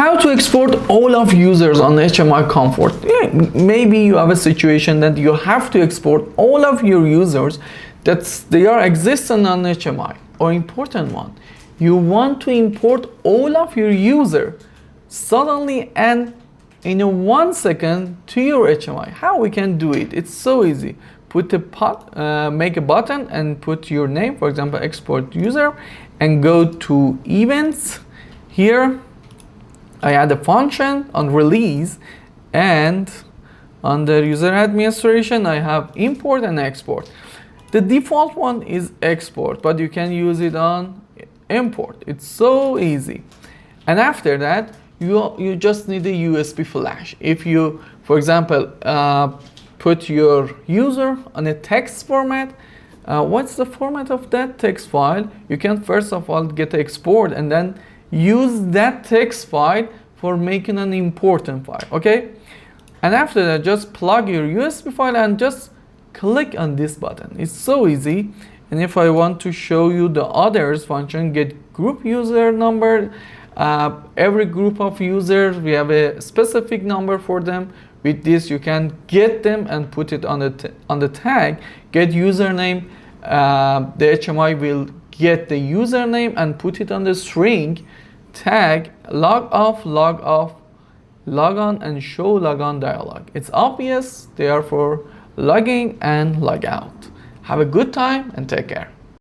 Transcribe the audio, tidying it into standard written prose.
How to export all of users on HMI Comfort? Yeah, maybe you have a situation that you have to export all of your users that they are existing on HMI, or important one. You want to import all of your user suddenly and in a 1 second to your HMI. How we can do it? It's so easy. Make a button and put your name, for example, export user, and go to events. Here I add a function on release, and under user administration I have import and export. The default one is export, but you can use it on import. It's so easy. And after that you just need a USB flash. If you, for example, put your user on a text format, what's the format of that text file? You can first of all get export and then use that text file for making an important file, okay? And after that, just plug your USB file and just click on this button. It's so easy. And if I want to show you the others function, get group user number, every group of users, we have a specific number for them. With this, you can get them and put it on the tag, get username. The HMI will get the username and put it on the string, tag, log off, log on, and show log on dialog. It's obvious they are for logging and log out. Have a good time and take care.